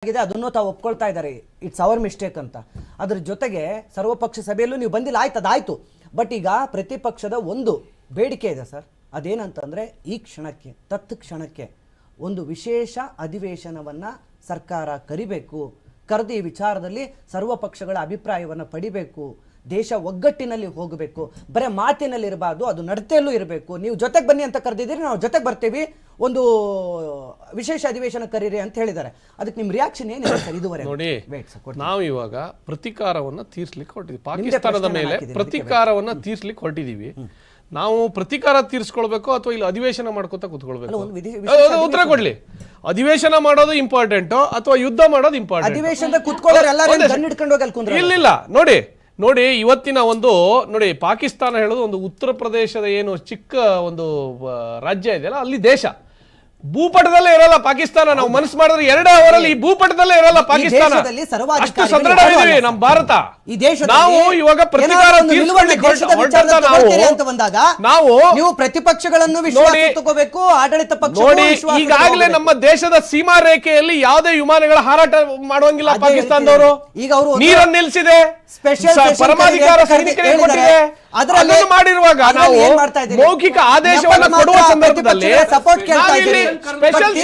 ಆಗಿದೆ ಅದನ್ನು ತಾವು ಒಪ್ಕೊಳ್ತಾ ಇದ್ದಾರೆ ಇಟ್ಸ್ ಅವರ್ ಮಿಸ್ಟೇಕ್ ಅಂತ. ಅದ್ರ ಜೊತೆಗೆ ಸರ್ವಪಕ್ಷ ಸಭೆಯಲ್ಲೂ ನೀವು ಬಂದಿಲ್ಲ, ಆಯ್ತು ಅದಾಯ್ತು. ಬಟ್ ಈಗ ಪ್ರತಿಪಕ್ಷದ ಒಂದು ಬೇಡಿಕೆ ಇದೆ ಸರ್, ಅದೇನಂತಂದ್ರೆ ಈ ಕ್ಷಣಕ್ಕೆ ತತ್ಕ್ಷಣಕ್ಕೆ ಒಂದು ವಿಶೇಷ ಅಧಿವೇಶನವನ್ನ ಸರ್ಕಾರ ಕರಿಬೇಕು, ಕರೆದು ಈ ವಿಚಾರದಲ್ಲಿ ಸರ್ವಪಕ್ಷಗಳ ಅಭಿಪ್ರಾಯವನ್ನು ಪಡಿಬೇಕು, ದೇಶ ಒಗ್ಗಟ್ಟಿನಲ್ಲಿ ಹೋಗಬೇಕು, ಬರೀ ಮಾತಿನಲ್ಲಿ ಇರಬಾರ್ದು, ಅದು ನಡತೆಯಲ್ಲೂ ಇರಬೇಕು. ನೀವು ಜೊತೆಗೆ ಬನ್ನಿ ಅಂತ ಕರೆದಿದ್ದೀರಿ, ನಾವು ಜೊತೆಗೆ ಬರ್ತೀವಿ, ಒಂದು ವಿಶೇಷ ಅಧಿವೇಶನ ಕರೀರಿ ಅಂತ ಹೇಳಿದ್ದಾರೆ. ಅದಕ್ಕೆ ನಿಮ್ಮ ರಿಯಾಕ್ಷನ್ ಏನಿದೆ ಸರ್? ಇದುವರೆ ನೋಡಿ, ನಾವು ಇವಾಗ ಪ್ರತಿಕಾರವನ್ನ ತೀರ್ಸ್ಲಿಕ್ಕೆ ಹೊರಟಿದ್ವಿ, ಪಾಕಿಸ್ತಾನದ ಮೇಲೆ ಪ್ರತಿಕಾರವನ್ನ ತೀರ್ಸ್ಲಿಕ್ಕೆ ಹೊರಟಿದೀವಿ. ನಾವು ಪ್ರತಿಕಾರ ತೀರ್ಸ್ಕೊಳ್ಬೇಕು ಅಥವಾ ಇಲ್ಲಿ ಅಧಿವೇಶನ ಮಾಡ್ಕೊತ ಕೂತ್ಕೊಳ್ಬೇಕು? ಉತ್ತರ ಕೊಡ್ಲಿ. ಅಧಿವೇಶನ ಮಾಡೋದು ಇಂಪಾರ್ಟೆಂಟ್ ಅಥವಾ ಯುದ್ಧ ಮಾಡೋದು ಇಂಪಾರ್ಟೆಂಟ್? ಅಧಿವೇಶನದ ಕೂತ್ಕೊಳ್ಳೋರು ಎಲ್ಲರೂ ಗನ್ ಹಿಡ್ಕೊಂಡು ಹೋಗಿ ಅಲ್ಲಿ ಕುಂತ್ರೆ ಇಲ್ಲ. ನೋಡಿ ಇವತ್ತಿನ ಒಂದು ನೋಡಿ, ಪಾಕಿಸ್ತಾನ ಹೇಳೋದು ಒಂದು ಉತ್ತರ ಪ್ರದೇಶದ ಏನು ಚಿಕ್ಕ ಒಂದು ರಾಜ್ಯ ಇದೆಯಲ್ಲ, ಅಲ್ಲಿ ದೇಶ ಭೂಪಟದಲ್ಲೇ ಇರಲ್ಲ ಪಾಕಿಸ್ತಾನ. ನಾವು ಮನಸ್ಸು ಮಾಡಿದ್ರೆ 2 ಅವರಲ್ಲಿ ಈ ಭೂಪಟದಲ್ಲೇ ಇರಲ್ಲ ಪಾಕಿಸ್ತಾನ. ಅಷ್ಟು ಸದೃಢವಿದೆ ನಮ್ಮ ಭಾರತ. ನಾವು ಇವಾಗ ಪ್ರತಿಕಾರ ನಾವು ನೀವು ಪ್ರತಿಪಕ್ಷಗಳನ್ನು ತಗೋಬೇಕು, ಆಡಳಿತ ಪಕ್ಷ ನೋಡಿ. ಈಗಾಗಲೇ ನಮ್ಮ ದೇಶದ ಸೀಮಾ ರೇಖೆಯಲ್ಲಿ ಯಾವುದೇ ವಿಮಾನಗಳ ಹಾರಾಟ ಮಾಡುವಂಗಿಲ್ಲ ಪಾಕಿಸ್ತಾನದವರು. ಈಗ ಅವರು ನೀರನ್ನು ನಿಲ್ಲಿಸಿದೆ, ಪರಮಾಧಿಕಾರ ಕೊಟ್ಟಿದೆ. ಅದನ್ನು ಮಾಡಿರುವಾಗ ನಾವು ಮೌಖಿಕ ಆದೇಶವನ್ನು ಕೊಡುವ ಸಂದರ್ಭದಲ್ಲಿ ಸ್ಪೆಷಲ್